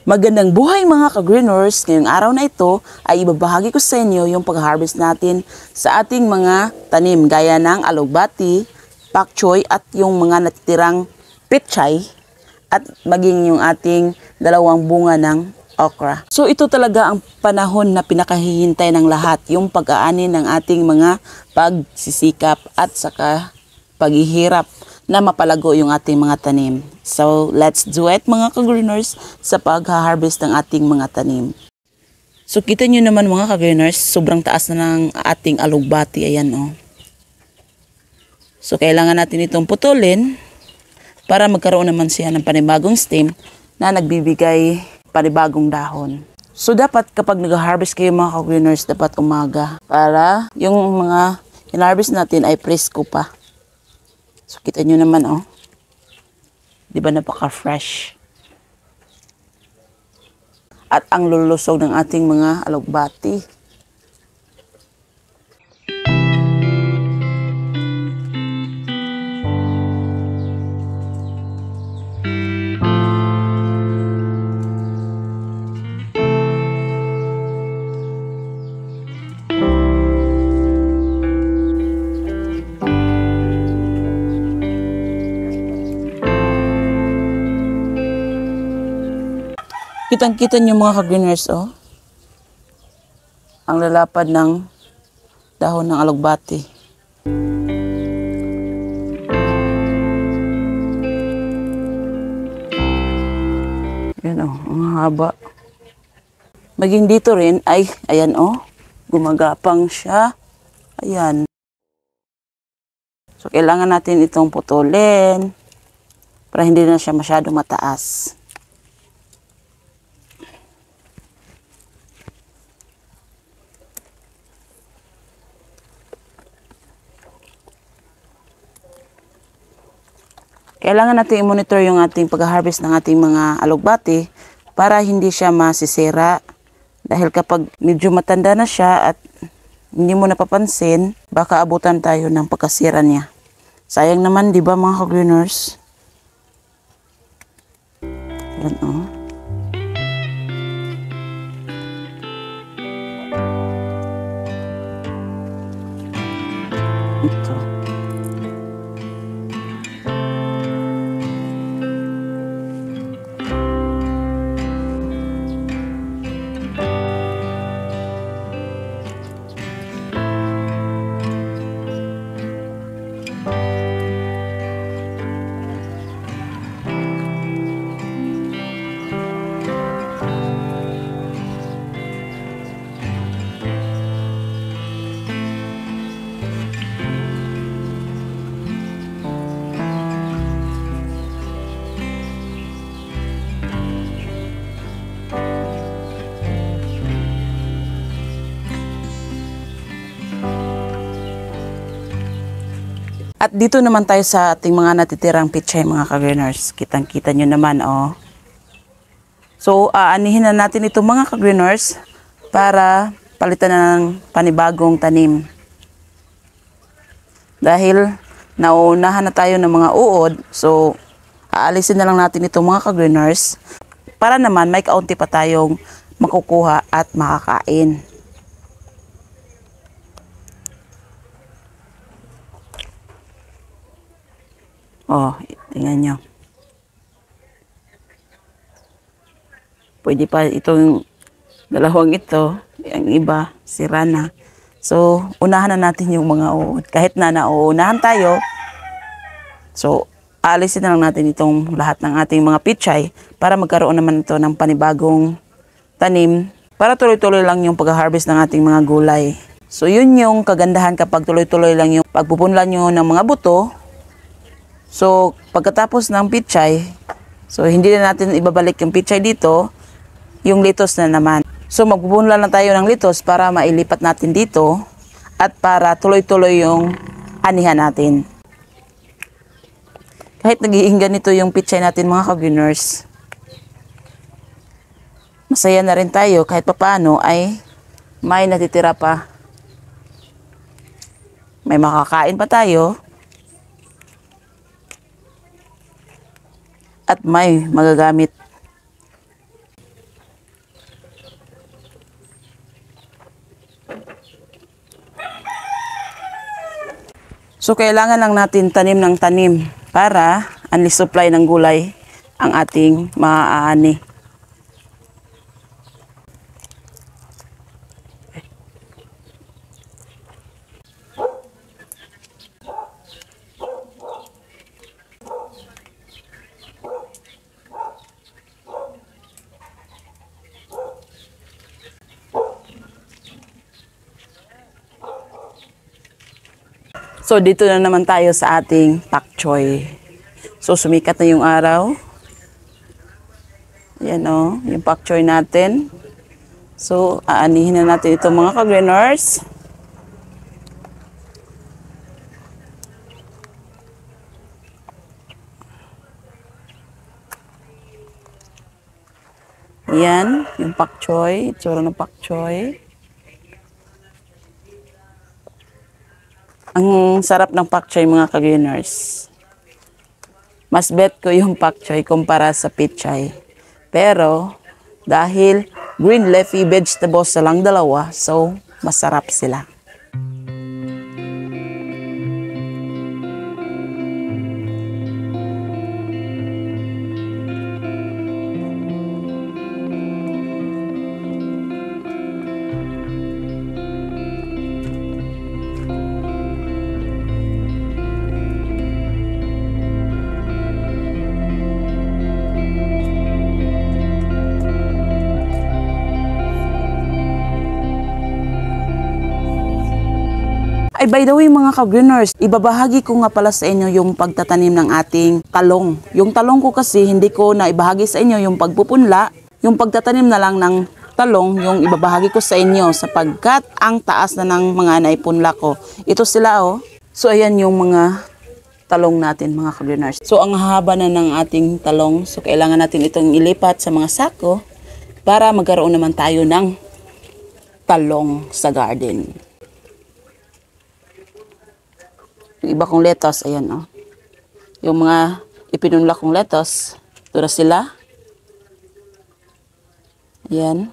Magandang buhay mga ka-greeners! Ngayong araw na ito ay ibabahagi ko sa inyo yung pag-harvest natin sa ating mga tanim gaya ng alugbati, pak choy at yung mga natitirang pechay at maging yung ating dalawang bunga ng okra. So ito talaga ang panahon na pinakahihintay ng lahat, yung pag-aani ng ating mga pagsisikap at saka paghihirap na mapalago yung ating mga tanim. So, let's do it mga ka-greeners sa pag-harvest ng ating mga tanim. So, kita nyo naman mga ka-greeners, sobrang taas na ng ating alugbati. Ayan o. So, kailangan natin itong putulin para magkaroon naman siya ng panibagong stem na nagbibigay panibagong dahon. So, dapat kapag nag-harvest kayo mga ka-greeners, dapat umaga para yung mga in-harvest natin ay presko pa. So, kita nyo naman, oh. Di ba napaka-fresh? At ang lulusog ng ating mga alugbati. Kitang-kita nyo mga ka-greeners, oh. Ang lalapad ng dahon ng alugbati. Yan, oh, ang haba. Maging dito rin ay, ayan, oh, gumagapang siya. Ayan. So, kailangan natin itong putulin para hindi na siya masyadong mataas. Kailangan natin i-monitor yung ating pag-harvest ng ating mga alugbati para hindi siya masisira. Dahil kapag medyo matanda na siya at hindi mo napapansin, baka abutan tayo ng pagkasira niya. Sayang naman, di ba mga ka-greeners? Yan, oh. Ito. At dito naman tayo sa ating mga natitirang pechay mga ka-greeners. Kitang-kita nyo naman, oh. So, aanihin na natin ito mga ka-greeners para palitan na ng panibagong tanim. Dahil nauunahan na tayo ng mga uod, so aalisin na lang natin ito mga ka-greeners para naman may kaunti pa tayong makukuha at makakain. Oh, tingnan nyo. Pwede pa itong dalawang ito. Ang iba, sira na. So, unahan na natin yung mga uod. Kahit na nauunahan tayo, so, alisin na lang natin itong lahat ng ating mga pechay para magkaroon naman ito ng panibagong tanim para tuloy-tuloy lang yung pag-harvest ng ating mga gulay. So, yun yung kagandahan kapag tuloy-tuloy lang yung pagpupunla nyo ng mga buto. So, pagkatapos ng pechay, so hindi na natin ibabalik yung pechay dito, yung litos na naman. So, magpupunla na tayo ng litos para mailipat natin dito at para tuloy-tuloy yung anihan natin. Kahit nagiging ganito yung pechay natin mga ka-greeners, masaya na rin tayo kahit papaano ay may natitira pa. May makakain pa tayo. At may magagamit. So kailangan lang natin tanim ng tanim para unli supply ng gulay ang ating maaani. So dito na naman tayo sa ating pak choy. So sumikat na yung araw. Ayan o, yung pak choy natin. So aanihin na natin ito mga ka-greeners. Ayan, yung pak choy, itsura ng pak choy. Ang sarap ng pak choy mga ka-greeners. Mas bet ko yung pak choy kumpara sa pichay. Pero dahil green leafy vegetables na lang dalawa, so masarap sila. Ay, by the way mga ka-greeners, ibabahagi ko nga pala sa inyo yung pagtatanim ng ating talong. Yung talong ko kasi hindi ko na ibahagi sa inyo yung pagpupunla, yung pagtatanim na lang ng talong, yung ibabahagi ko sa inyo sapagkat ang taas na ng mga naipunla ko. Ito sila oh. So ayan yung mga talong natin mga ka-greeners. So ang haba na ng ating talong, so kailangan natin itong ilipat sa mga sako para magkaroon naman tayo ng talong sa garden. Yung iba kong lettuce, ayan oh. Yung mga ipinunla kong lettuce, ito na sila. Ayan.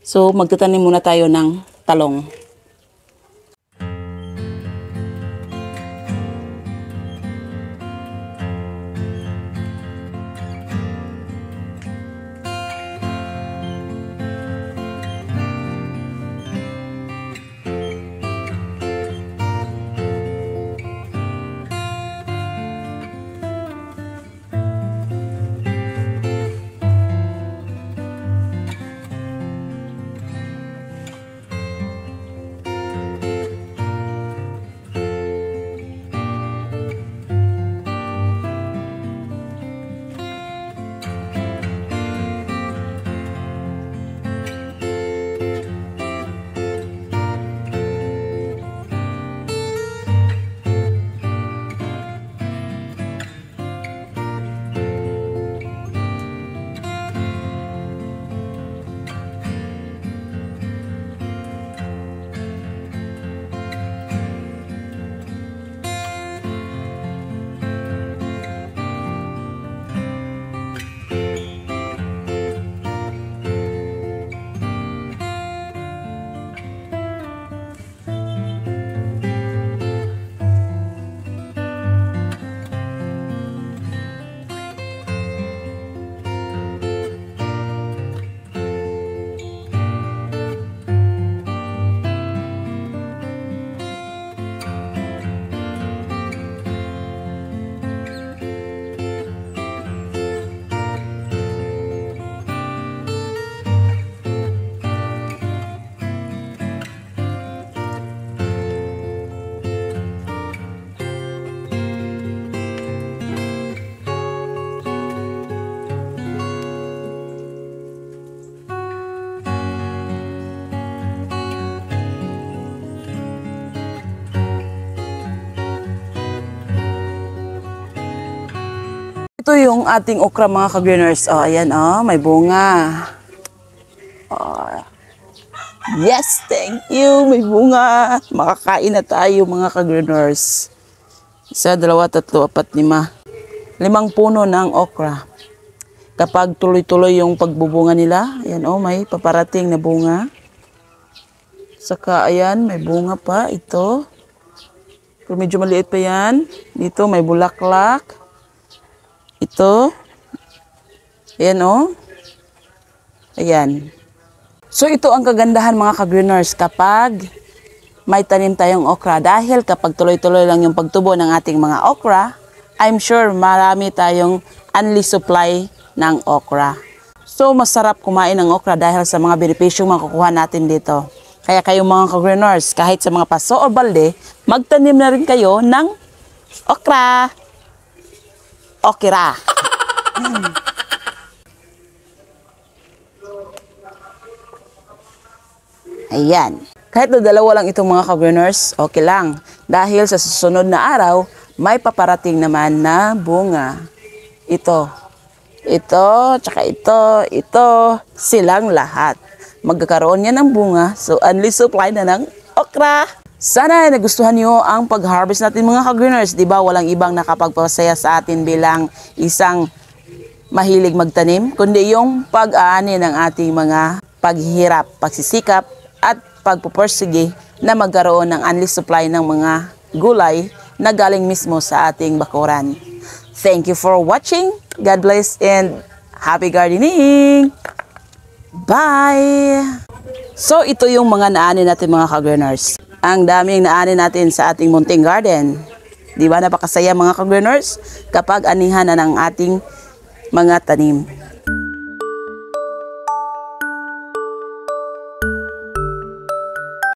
So, magtatanim muna tayo ng talong. Ito yung ating okra mga ka-greeners. Oh, ayan oh, may bunga. Oh. Yes, thank you. May bunga. Makakain na tayo mga ka-greeners. 1, 2, 3, 4, 5. 5 puno ng okra. Kapag tuloy-tuloy yung pagbubunga nila, ayan oh, may paparating na bunga. Saka ayan, may bunga pa ito. Pero medyo maliit pa yan. Dito may bulaklak. Ito. Ayan o. Ayan. So ito ang kagandahan mga ka-greeners kapag may tanim tayong okra. Dahil kapag tuloy-tuloy lang yung pagtubo ng ating mga okra, I'm sure marami tayong unli supply ng okra. So masarap kumain ng okra dahil sa mga benepisyong makukuha natin dito. Kaya kayong mga ka-greeners, kahit sa mga paso o balde, magtanim na rin kayo ng okra. Okra. Ayan. Kahit na dalawa lang itong mga ka-greeners, okay lang. Dahil sa susunod na araw, may paparating naman na bunga. Ito, tsaka ito, silang lahat. Magkakaroon yan ng bunga, so unli supply na ng okra. Sana ay nagustuhan niyo ang pag-harvest natin mga ka-greeners. Diba walang ibang nakapagpasaya sa atin bilang isang mahilig magtanim, kundi yung pag-aani ng ating mga paghihirap, pagsisikap, at pagpupursige na magkaroon ng unli supply ng mga gulay na galing mismo sa ating bakuran. Thank you for watching. God bless and happy gardening! Bye! So ito yung mga naani natin mga ka-greeners. Ang daming naani natin sa ating munting garden. Di ba napakasaya mga ka-greeners kapag anihan na ng ating mga tanim.